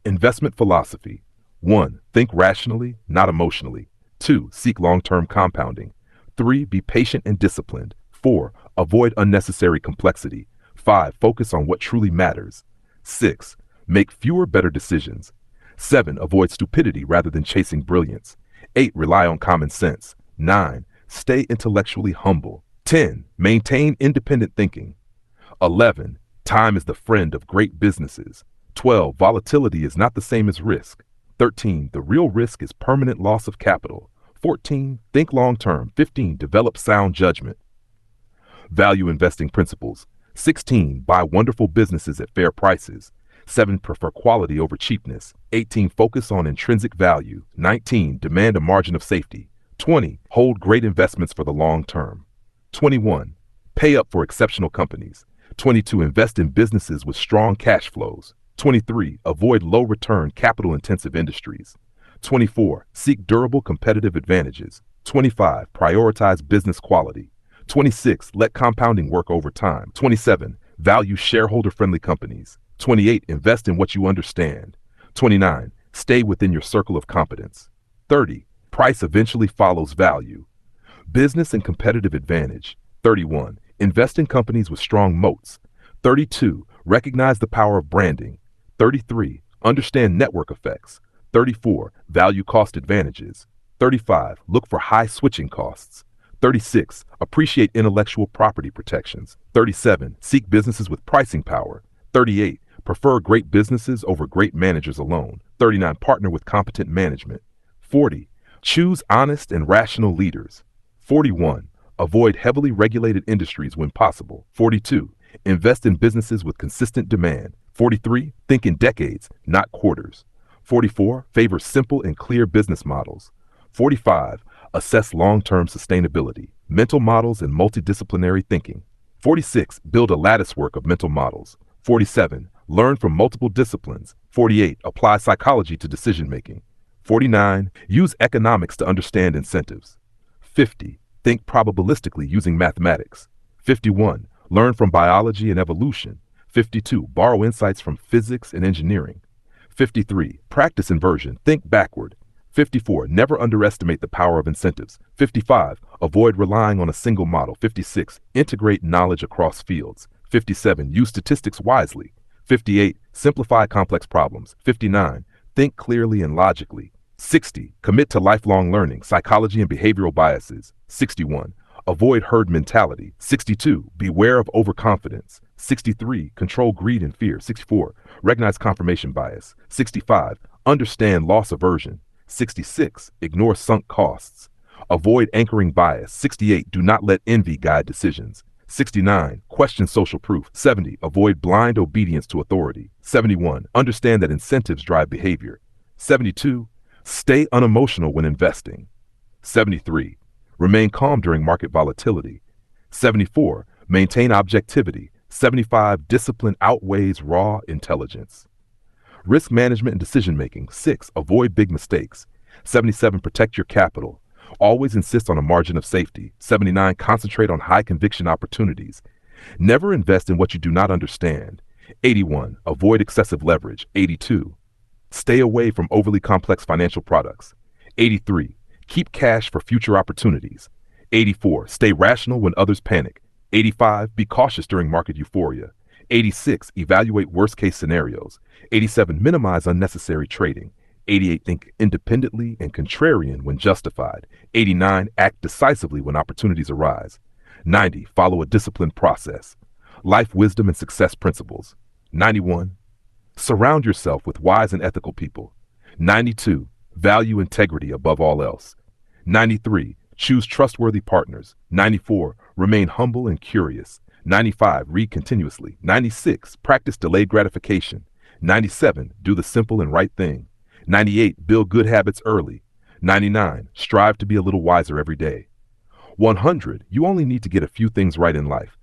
Investment philosophy. 1. Think rationally, not emotionally. 2. Seek long-term compounding. 3. Be patient and disciplined. 4. Avoid unnecessary complexity. 5. Focus on what truly matters. 6. Make fewer better decisions. 7. Avoid stupidity rather than chasing brilliance. 8. Rely on common sense. 9. Stay intellectually humble. 10. Maintain independent thinking. 11. Time is the friend of great businesses. 12. Volatility is not the same as risk. 13. The real risk is permanent loss of capital. 14. Think long-term. 15. Develop sound judgment. Value investing principles. 16. Buy wonderful businesses at fair prices. 7. Prefer quality over cheapness. 18. Focus on intrinsic value. 19. Demand a margin of safety. 20. Hold great investments for the long term. 21. Pay up for exceptional companies. 22. Invest in businesses with strong cash flows. 23. Avoid low-return, capital-intensive industries. 24. Seek durable competitive advantages. 25. Prioritize business quality. 26. Let compounding work over time. 27. Value shareholder-friendly companies. 28. Invest in what you understand. 29. Stay within your circle of competence. 30. Price eventually follows value. Business and competitive advantage. 31. Invest in companies with strong moats. 32. Recognize the power of branding. 33. Understand network effects. 34. Value cost advantages. 35. Look for high switching costs. 36. Appreciate intellectual property protections. 37. Seek businesses with pricing power. 38. Prefer great businesses over great managers alone. 39. Partner with competent management. 40. Choose honest and rational leaders. 41. Avoid heavily regulated industries when possible. 42. Invest in businesses with consistent demand. 43. Think in decades, not quarters. 44. Favor simple and clear business models. 45. Assess long-term sustainability, mental models, and multidisciplinary thinking. 46. Build a latticework of mental models. 47. Learn from multiple disciplines. 48. Apply psychology to decision-making. 49. Use economics to understand incentives. 50. Think probabilistically using mathematics. 51. Learn from biology and evolution. 52. Borrow insights from physics and engineering. 53. Practice inversion. Think backward. 54. Never underestimate the power of incentives. 55. Avoid relying on a single model. 56. Integrate knowledge across fields. 57. Use statistics wisely. 58. Simplify complex problems. 59. Think clearly and logically. 60. Commit to lifelong learning, psychology, and behavioral biases. 61. Avoid herd mentality. 62. Beware of overconfidence. 63. Control greed and fear. 64. Recognize confirmation bias. 65. Understand loss aversion. 66. Ignore sunk costs. Avoid anchoring bias. 68. Do not let envy guide decisions. 69. Question social proof. 70. Avoid blind obedience to authority. 71. Understand that incentives drive behavior. 72. Stay unemotional when investing. 73. Remain calm during market volatility. 74. Maintain objectivity. 75. Discipline outweighs raw intelligence. Risk management and decision-making. 6. Avoid big mistakes. 77. Protect your capital. Always insist on a margin of safety. 79. Concentrate on high-conviction opportunities. Never invest in what you do not understand. 81. Avoid excessive leverage. 82. Stay away from overly complex financial products. 83. Keep cash for future opportunities. 84. Stay rational when others panic. 85. Be cautious during market euphoria. 86. Evaluate worst-case scenarios. 87. Minimize unnecessary trading. 88. Think independently and contrarian when justified. 89. Act decisively when opportunities arise. 90. Follow a disciplined process. Life wisdom and success principles. 91. Surround yourself with wise and ethical people. 92. Value integrity above all else. 93. Choose trustworthy partners. 94. Remain humble and curious. 95. Read continuously. 96. Practice delayed gratification. 97. Do the simple and right thing. 98. Build good habits early. 99. Strive to be a little wiser every day. 100. You only need to get a few things right in life.